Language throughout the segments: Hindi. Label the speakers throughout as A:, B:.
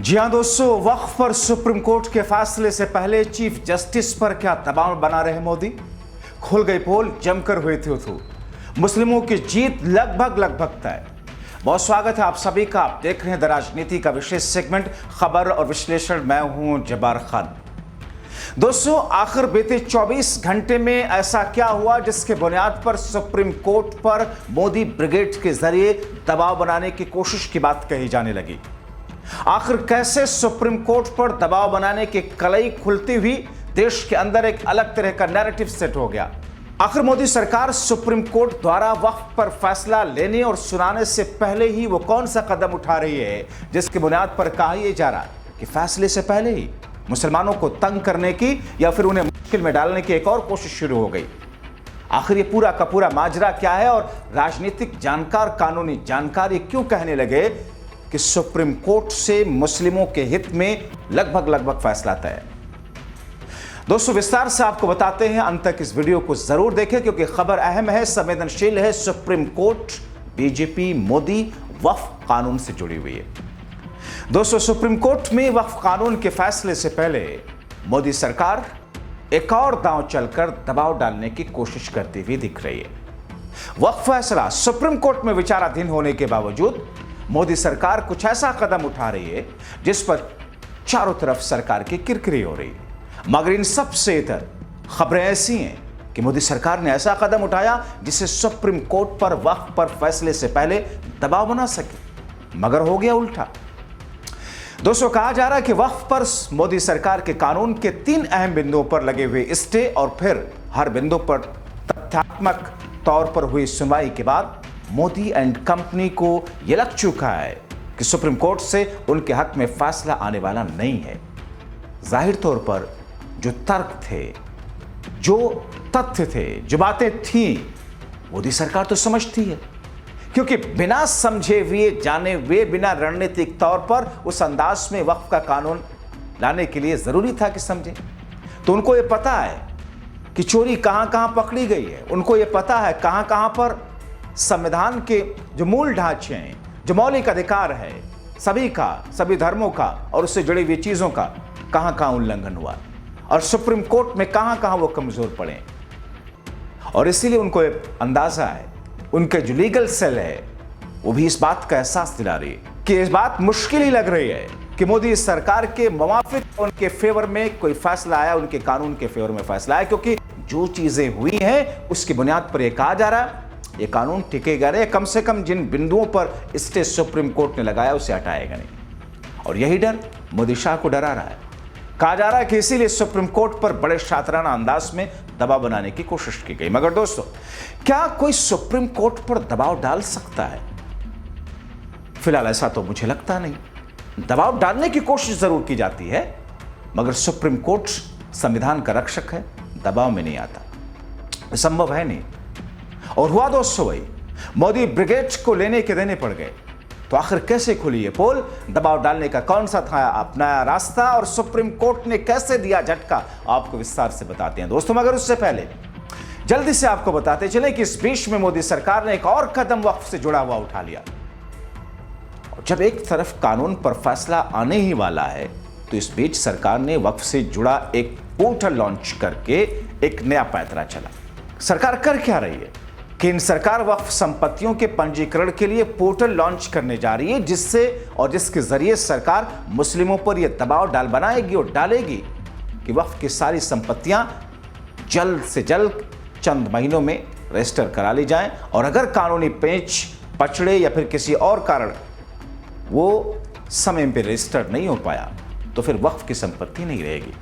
A: जी हाँ दोस्तों, वक्फ पर सुप्रीम कोर्ट के फैसले से पहले चीफ जस्टिस पर क्या दबाव बना रहे मोदी। खुल गई पोल, जमकर हुए थे मुस्लिमों की जीत लगभग तय। बहुत स्वागत है आप सभी का। आप देख रहे हैं द राजनीति का विशेष सेगमेंट खबर और विश्लेषण। मैं हूं जब्बार खान। दोस्तों, आखिर बीते 24 घंटे में ऐसा क्या हुआ जिसके बुनियाद पर सुप्रीम कोर्ट पर मोदी ब्रिगेड के जरिए दबाव बनाने की कोशिश की बात कही जाने लगी। आखिर कैसे सुप्रीम कोर्ट पर दबाव बनाने की कलई खुलती हुई देश के अंदर एक अलग तरह का नैरेटिव सेट हो गया। आखिर मोदी सरकार सुप्रीम कोर्ट द्वारा वक्फ पर फैसला लेने और सुनाने से पहले ही वो कौन सा कदम उठा रही है जिसकी बुनियाद पर कहा यह जा रहा कि फैसले से पहले ही मुसलमानों को तंग करने की या फिर उन्हें मुश्किल में डालने की एक और कोशिश शुरू हो गई। आखिर ये पूरा का पूरा माजरा क्या है और राजनीतिक जानकार कानूनी जानकार क्यों कहने लगे कि सुप्रीम कोर्ट से मुस्लिमों के हित में लगभग फैसला तय है। दोस्तों, विस्तार से आपको बताते हैं, अंत तक इस वीडियो को जरूर देखें क्योंकि खबर अहम है, संवेदनशील है। सुप्रीम कोर्ट बीजेपी मोदी वक्फ कानून से जुड़ी हुई है। दोस्तों, सुप्रीम कोर्ट में वक्फ कानून के फैसले से पहले मोदी सरकार एक और दांव चलकर दबाव डालने की कोशिश करती हुई दिख रही है। वक्फ फैसला सुप्रीम कोर्ट में विचाराधीन होने के बावजूद मोदी सरकार कुछ ऐसा कदम उठा रही है जिस पर चारों तरफ सरकार की किरकिरी हो रही है। मगर इन सबसे इतर खबरें ऐसी हैं कि मोदी सरकार ने ऐसा कदम उठाया जिससे सुप्रीम कोर्ट पर वक्फ पर फैसले से पहले दबाव बना सके, मगर हो गया उल्टा। दोस्तों, कहा जा रहा है कि वक्फ पर मोदी सरकार के कानून के 3 अहम बिंदुओं पर लगे हुए स्टे और फिर हर बिंदु पर तथ्यात्मक तौर पर हुई सुनवाई के बाद मोदी एंड कंपनी को यह लग चुका है कि सुप्रीम कोर्ट से उनके हक में फैसला आने वाला नहीं है। जाहिर तौर पर जो तर्क थे, जो तथ्य थे, जो बातें थीं, मोदी सरकार तो समझती है क्योंकि बिना समझे हुए जाने हुए बिना रणनीतिक तौर पर उस अंदाज में वक्फ का कानून लाने के लिए जरूरी था कि समझे। तो उनको यह पता है कि चोरी कहां कहां पकड़ी गई है, उनको यह पता है कहां कहां पर संविधान के जो मूल ढांचे हैं, जो मौलिक अधिकार है सभी का, सभी धर्मों का और उससे जुड़ी हुई चीजों का कहां कहां उल्लंघन हुआ और सुप्रीम कोर्ट में कहां कहां वो कमजोर पड़े। और इसीलिए उनको अंदाजा है, उनके जो लीगल सेल है वो भी इस बात का एहसास दिला रही है कि इस बात मुश्किल ही लग रही है कि मोदी सरकार के मुवाफिक उनके फेवर में कोई फैसला आया, उनके कानून के फेवर में फैसला आया, क्योंकि जो चीजें हुई हैं उसकी बुनियाद पर यह कहा जा रहा है ये कानून टिकेगा नहीं, कम से कम जिन बिंदुओं पर स्टे सुप्रीम कोर्ट ने लगाया उसे हटाएगा नहीं। और यही डर मोदी शाह को डरा रहा है। कहा जा रहा है कि इसीलिए सुप्रीम कोर्ट पर बड़े शातिराना अंदाज में दबाव बनाने की कोशिश की गई। मगर दोस्तों, क्या कोई सुप्रीम कोर्ट पर दबाव डाल सकता है? फिलहाल ऐसा तो मुझे लगता नहीं। दबाव डालने की कोशिश जरूर की जाती है, मगर सुप्रीम कोर्ट संविधान का रक्षक है, दबाव में नहीं आता, संभव है नहीं। और हुआ दोस्तों वही, मोदी ब्रिगेड को लेने के देने पड़ गए। तो आखिर कैसे खुली ये पोल? दबाव डालने का कौन सा था अपना रास्ता और सुप्रीम कोर्ट ने कैसे दिया झटका, आपको विस्तार से बताते हैं दोस्तों। मगर उससे पहले जल्दी से आपको बताते चले कि इस बीच में मोदी सरकार ने एक और कदम वक्फ से जुड़ा हुआ उठा लिया। और जब एक तरफ कानून पर फैसला आने ही वाला है तो इस बीच सरकार ने वक्फ से जुड़ा एक पोर्टल लॉन्च करके एक नया पैंतरा चला। सरकार कर क्या रही है कि इन सरकार वक्फ संपत्तियों के पंजीकरण के लिए पोर्टल लॉन्च करने जा रही है, जिससे और जिसके जरिए सरकार मुस्लिमों पर यह दबाव बनाएगी और डालेगी कि वक्फ की सारी संपत्तियां जल्द से जल्द चंद महीनों में रजिस्टर करा ली जाएं और अगर कानूनी पेच पचड़े या फिर किसी और कारण वो समय पर रजिस्टर नहीं हो पाया तो फिर वक्फ की संपत्ति नहीं रहेगी।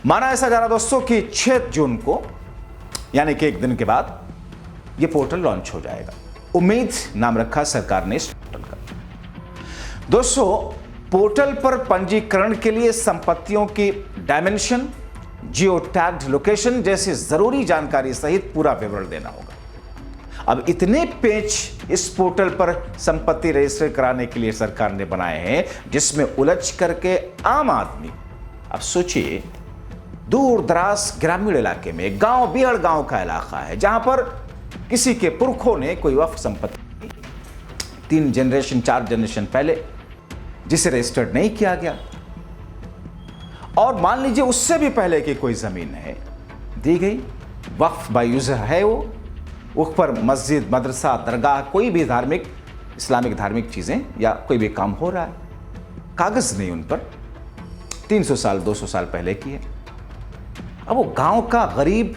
A: माना ऐसा जा रहा दोस्तों कि 6 जून को यानी कि एक दिन के बाद ये पोर्टल लॉन्च हो जाएगा। उम्मीद नाम रखा सरकार ने इस पोर्टल का। दोस्तों, पोर्टल पर पंजीकरण के लिए संपत्तियों की डायमेंशन, जियो टैग्ड लोकेशन जैसी जरूरी जानकारी सहित पूरा विवरण देना होगा। अब इतने पेज इस पोर्टल पर संपत्ति रजिस्टर कराने के लिए सरकार ने बनाए हैं जिसमें उलझ करके आम आदमी, अब सोचिए दूर दराज ग्रामीण इलाके में, गांव बिहड़ गांव का इलाका है जहां पर किसी के पुरखों ने कोई वक्फ संपत्ति 3 जनरेशन 4 जनरेशन पहले जिसे रजिस्टर्ड नहीं किया गया, और मान लीजिए उससे भी पहले की कोई जमीन है दी गई, वक्फ बाय यूजर है, वो उस पर मस्जिद, मदरसा, दरगाह, कोई भी धार्मिक, इस्लामिक धार्मिक चीजें या कोई भी काम हो रहा है, कागज नहीं उन पर, 300 साल 200 साल पहले की है। अब वो गांव का गरीब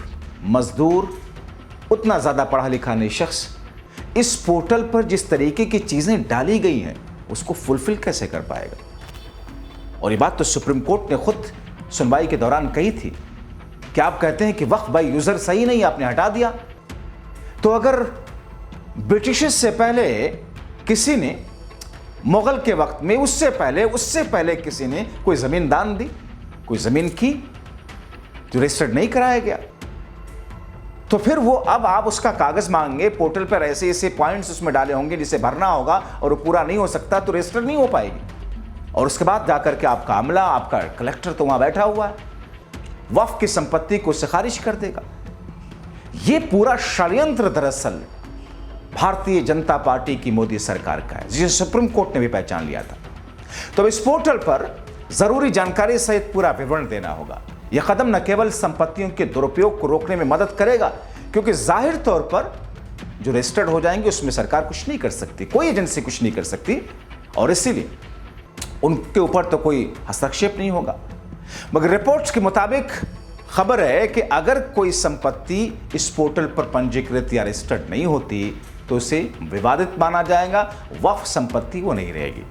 A: मजदूर, उतना ज्यादा पढ़ा लिखा नहीं शख्स, इस पोर्टल पर जिस तरीके की चीजें डाली गई हैं उसको फुलफिल कैसे कर पाएगा? और ये बात तो सुप्रीम कोर्ट ने खुद सुनवाई के दौरान कही थी कि आप कहते हैं कि वक्फ बाय यूजर सही नहीं, आपने हटा दिया। तो अगर ब्रिटिश से पहले किसी ने, मुगल के वक्त में, उससे पहले किसी ने कोई जमीन दान दी, कोई जमीन की जो रजिस्टर्ड नहीं कराया गया, तो फिर वो अब आप उसका कागज मांगेंगे, पोर्टल पर ऐसे ऐसे पॉइंट्स उसमें डाले होंगे जिसे भरना होगा और वो पूरा नहीं हो सकता तो रजिस्टर नहीं हो पाएगी। और उसके बाद जाकर के आपका अमला, आपका कलेक्टर तो वहां बैठा हुआ है, वक्फ की संपत्ति को उससे खारिज कर देगा। ये पूरा षड्यंत्र दरअसल भारतीय जनता पार्टी की मोदी सरकार का है, जिसे सुप्रीम कोर्ट ने भी पहचान लिया था। तो इस पोर्टल पर जरूरी जानकारी सहित पूरा विवरण देना होगा। यह कदम न केवल संपत्तियों के दुरुपयोग को रोकने में मदद करेगा, क्योंकि जाहिर तौर पर जो रजिस्टर्ड हो जाएंगे उसमें सरकार कुछ नहीं कर सकती, कोई एजेंसी कुछ नहीं कर सकती, और इसीलिए उनके ऊपर तो कोई हस्तक्षेप नहीं होगा। मगर रिपोर्ट्स के मुताबिक खबर है कि अगर कोई संपत्ति इस पोर्टल पर पंजीकृत या रजिस्टर्ड नहीं होती तो उसे विवादित माना जाएगा, वक्फ संपत्ति वो नहीं रहेगी।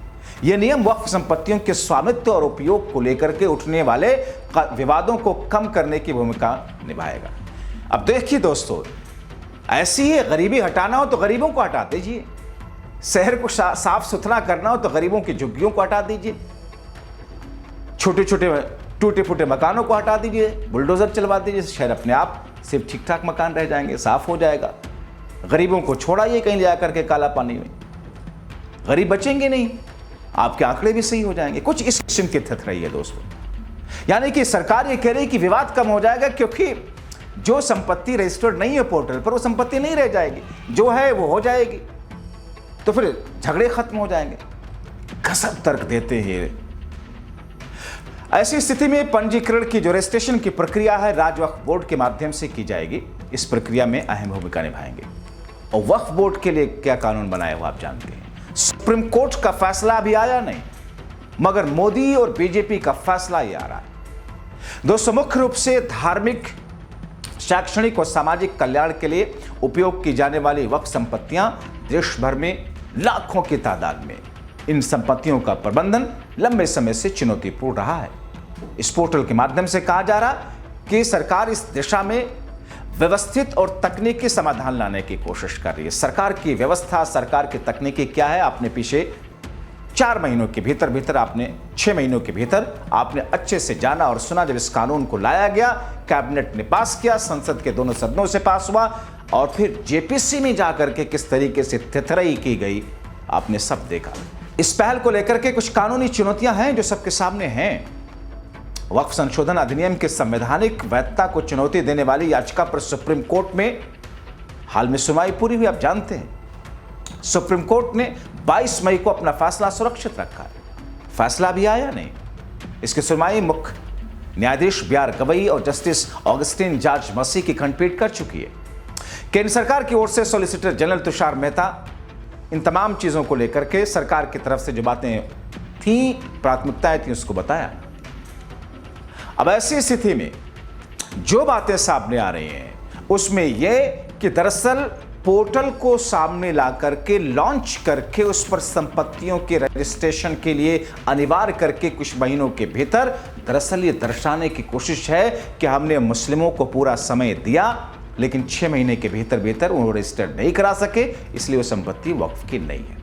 A: यह नियम वक्फ संपत्तियों के स्वामित्व और उपयोग को लेकर के उठने वाले विवादों को कम करने की भूमिका निभाएगा। अब देखिए दोस्तों, ऐसी ही गरीबी हटाना हो तो गरीबों को हटा दीजिए, शहर को साफ सुथरा करना हो तो गरीबों की झुग्गियों को हटा दीजिए, छोटे छोटे टूटे फूटे मकानों को हटा दीजिए, बुलडोजर चलवा दीजिए, शहर अपने आप सिर्फ ठीक ठाक मकान रह जाएंगे, साफ हो जाएगा। गरीबों को छोड़ाइए कहीं ले जाकर के काला पानी में, गरीब बचेंगे नहीं, आपके आंकड़े भी सही हो जाएंगे। कुछ इस किस्म की तथ्य रही है दोस्तों। यानी कि सरकार ये कह रही है कि विवाद कम हो जाएगा, क्योंकि जो संपत्ति रजिस्टर्ड नहीं है पोर्टल पर वो संपत्ति नहीं रह जाएगी, जो है वो हो जाएगी, तो फिर झगड़े खत्म हो जाएंगे। गजब तर्क देते हैं। ऐसी स्थिति में पंजीकरण की जो रजिस्ट्रेशन की प्रक्रिया है राज्य वक्फ बोर्ड के माध्यम से की जाएगी। इस प्रक्रिया में अहम भूमिका निभाएंगे। और वक्फ बोर्ड के लिए क्या कानून बनाया हुआ आप जानते हैं। सुप्रीम कोर्ट का फैसला अभी आया नहीं, मगर मोदी और बीजेपी का फैसला ही आ रहा है। दोस्तों, मुख्य रूप से धार्मिक, शैक्षणिक और सामाजिक कल्याण के लिए उपयोग की जाने वाली वक्फ संपत्तियां देश भर में लाखों की तादाद में, इन संपत्तियों का प्रबंधन लंबे समय से चुनौतीपूर्ण रहा है। इस पोर्टल के माध्यम से कहा जा रहा कि सरकार इस दिशा में व्यवस्थित और तकनीकी समाधान लाने की कोशिश कर रही है। सरकार की व्यवस्था, सरकार की तकनीकी क्या है, आपने पीछे 4 महीनों के भीतर आपने 6 महीनों के भीतर आपने अच्छे से जाना और सुना। जब इस कानून को लाया गया, कैबिनेट ने पास किया, संसद के दोनों सदनों से पास हुआ, और फिर जेपीसी में जाकर के किस तरीके से तिथरई की गई, आपने सब देखा। इस पहल को लेकर के कुछ कानूनी चुनौतियां हैं जो सबके सामने हैं। वक्फ संशोधन अधिनियम के संवैधानिक वैधता को चुनौती देने वाली याचिका पर सुप्रीम कोर्ट में हाल में सुनवाई पूरी हुई। आप जानते हैं सुप्रीम कोर्ट ने 22 मई को अपना फैसला सुरक्षित रखा है। फैसला भी आया नहीं। इसकी सुनवाई मुख्य न्यायाधीश बी.आर. गवई और जस्टिस ऑगस्टिन जॉर्ज मसीह की खंडपीठ कर चुकी है। केंद्र सरकार की ओर से सॉलिसिटर जनरल तुषार मेहता इन तमाम चीजों को लेकर के सरकार की तरफ से जो बातें थी, प्राथमिकताएं थी, उसको बताया। अब ऐसी स्थिति में जो बातें सामने आ रही हैं उसमें यह कि दरअसल पोर्टल को सामने ला करके लॉन्च करके उस पर संपत्तियों के रजिस्ट्रेशन के लिए अनिवार्य करके कुछ महीनों के भीतर दरअसल ये दर्शाने की कोशिश है कि हमने मुस्लिमों को पूरा समय दिया, लेकिन 6 महीने के भीतर वो रजिस्टर नहीं करा सके, इसलिए वो संपत्ति वक्फ की नहीं है।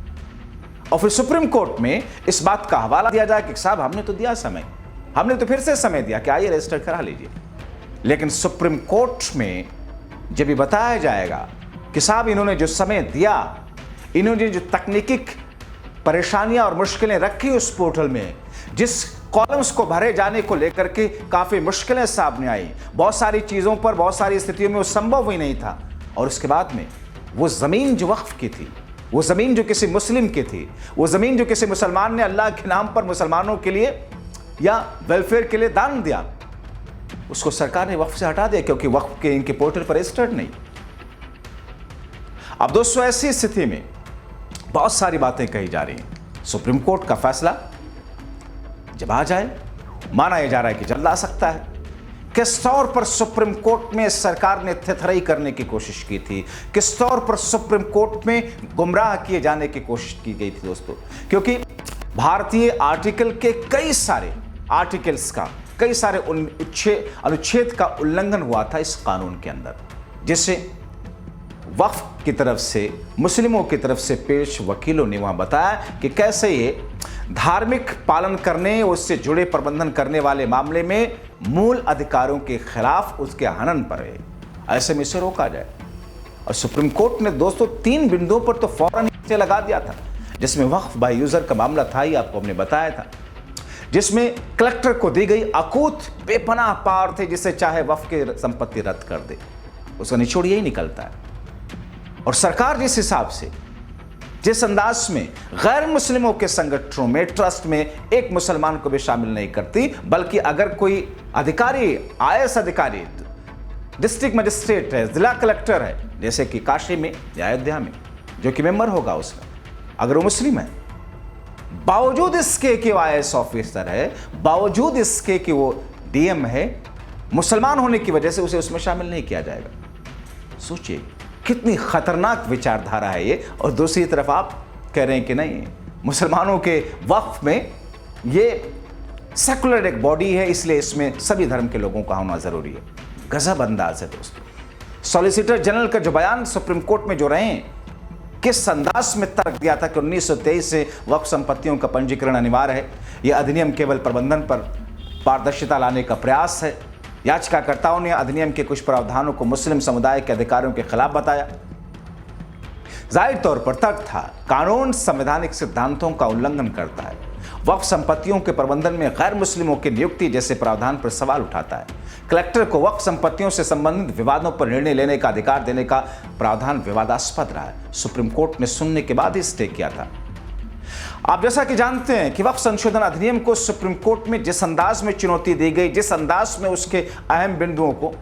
A: और फिर सुप्रीम कोर्ट में इस बात का हवाला दिया जाए कि साहब हमने तो दिया समय, हमने तो फिर से समय दिया कि आइए रजिस्टर करा लीजिए। लेकिन सुप्रीम कोर्ट में जब ये बताया जाएगा कि साहब इन्होंने जो समय दिया, इन्होंने जो तकनीकी परेशानियां और मुश्किलें रखी उस पोर्टल में, जिस कॉलम्स को भरे जाने को लेकर के काफी मुश्किलें सामने आई, बहुत सारी चीजों पर, बहुत सारी स्थितियों में वो संभव ही नहीं था। और उसके बाद में वो जमीन जो वक्फ की थी वो ज़मीन जो किसी मुस्लिम की थी, वो ज़मीन जो किसी मुसलमान ने अल्लाह के नाम पर मुसलमानों के लिए या वेलफेयर के लिए दान दिया, उसको सरकार ने वक्फ से हटा दिया क्योंकि वक्फ के इनके पोर्टल पर रजिस्टर्ड नहीं। अब दोस्तों, ऐसी स्थिति में बहुत सारी बातें कही जा रही हैं। सुप्रीम कोर्ट का फैसला जब आ जाए, माना यह जा रहा है कि जल्द आ सकता है। किस तौर पर सुप्रीम कोर्ट में सरकार ने थेथराई करने की कोशिश की थी, किस तौर पर सुप्रीम कोर्ट में गुमराह किए जाने की कोशिश की गई थी दोस्तों, क्योंकि भारतीय आर्टिकल के कई सारे आर्टिकल्स का, कई सारे अनुच्छेद का उल्लंघन हुआ था इस कानून के अंदर, जिससे वक्फ की तरफ से, मुस्लिमों की तरफ से पेश वकीलों ने वहां बताया कि कैसे ये धार्मिक पालन करने, उससे जुड़े प्रबंधन करने वाले मामले में मूल अधिकारों के खिलाफ उसके हनन पर है, ऐसे में इसे रोका जाए। और सुप्रीम कोर्ट ने दोस्तों 3 बिंदुओं पर तो फौरन ही लगा दिया था, जिसमें वक्फ बाय यूजर का मामला था ही, आपको हमने बताया था, जिसमें कलेक्टर को दी गई अकूत बेपनाह पावर थे, जिससे चाहे वक्फ की संपत्ति रद्द कर दे, उसका निचोड़ यही निकलता है। और सरकार जिस हिसाब से, जिस अंदाज में गैर मुस्लिमों के संगठनों में, ट्रस्ट में एक मुसलमान को भी शामिल नहीं करती, बल्कि अगर कोई अधिकारी, आईएएस अधिकारी, डिस्ट्रिक्ट मजिस्ट्रेट है, जिला कलेक्टर है, जैसे कि काशी में या अयोध्या में, जो कि मेंबर होगा उसका, अगर वो मुस्लिम है, बावजूद इसके कि वो आईएएस ऑफिसर है, बावजूद इसके कि वो डीएम है, मुसलमान होने की वजह से उसे उसमें शामिल नहीं किया जाएगा। सोचिए कितनी खतरनाक विचारधारा है ये। और दूसरी तरफ आप कह रहे हैं कि नहीं, मुसलमानों के वक्फ में ये सेकुलर एक बॉडी है, इसलिए इसमें सभी धर्म के लोगों का होना जरूरी है। गजब अंदाज है दोस्तों। सॉलिसिटर जनरल का जो बयान सुप्रीम कोर्ट में जो रहे हैं, किस अंदाज में तर्क दिया था कि 1923 से वक्फ संपत्तियों का पंजीकरण अनिवार्य है, यह अधिनियम केवल प्रबंधन पर पारदर्शिता लाने का प्रयास है। याचिकाकर्ताओं ने अधिनियम के कुछ प्रावधानों को मुस्लिम समुदाय के अधिकारों के खिलाफ बताया। जाहिर तौर पर तर्क था, कानून संवैधानिक सिद्धांतों का उल्लंघन करता है, वक्फ संपत्तियों के प्रबंधन में गैर मुस्लिमों की नियुक्ति जैसे प्रावधान पर सवाल उठाता है। कलेक्टर को वक्फ संपत्तियों से संबंधित विवादों पर निर्णय लेने का अधिकार देने का प्रावधान विवादास्पद रहा है। सुप्रीम कोर्ट ने सुनने के बाद ही स्टे किया था। आप जैसा कि जानते हैं कि वक्फ संशोधन अधिनियम को सुप्रीम कोर्ट में जिस अंदाज में चुनौती दी गई, जिस अंदाज में उसके अहम बिंदुओं को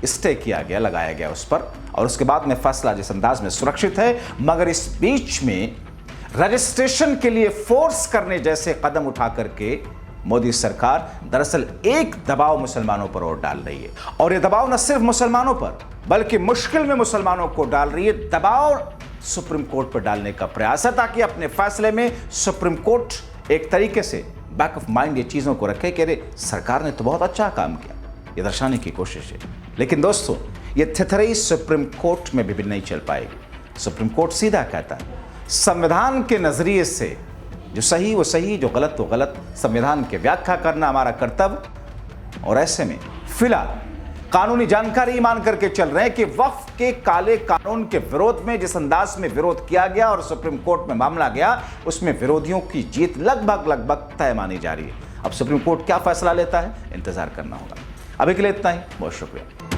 A: स्टे किया गया, लगाया गया उस पर, और उसके बाद में फैसला जिस अंदाज में सुरक्षित है, मगर इस बीच में रजिस्ट्रेशन के लिए फोर्स करने जैसे कदम उठा करके मोदी सरकार दरअसल एक दबाव मुसलमानों पर और डाल रही है। और यह दबाव न सिर्फ मुसलमानों पर, बल्कि मुश्किल में मुसलमानों को डाल रही है। दबाव सुप्रीम कोर्ट पर डालने का प्रयास है, ताकि अपने फैसले में सुप्रीम कोर्ट एक तरीके से बैक ऑफ माइंड ये चीज़ों को रखे कि अरे सरकार ने तो बहुत अच्छा काम किया, ये दर्शाने की कोशिश है। लेकिन दोस्तों, ये थेथराई सुप्रीम कोर्ट में भी नहीं चल पाएगी। सुप्रीम कोर्ट सीधा कहता है, संविधान के नजरिए से जो सही वो सही, जो गलत वो गलत, संविधान की व्याख्या करना हमारा कर्तव्य। और ऐसे में फिलहाल कानूनी जानकारी मान करके चल रहे हैं कि वक्फ के काले कानून के विरोध में जिस अंदाज में विरोध किया गया और सुप्रीम कोर्ट में मामला गया, उसमें विरोधियों की जीत लगभग तय मानी जा रही है। अब सुप्रीम कोर्ट क्या फैसला लेता है, इंतजार करना होगा। अभी के लिए इतना ही, बहुत शुक्रिया।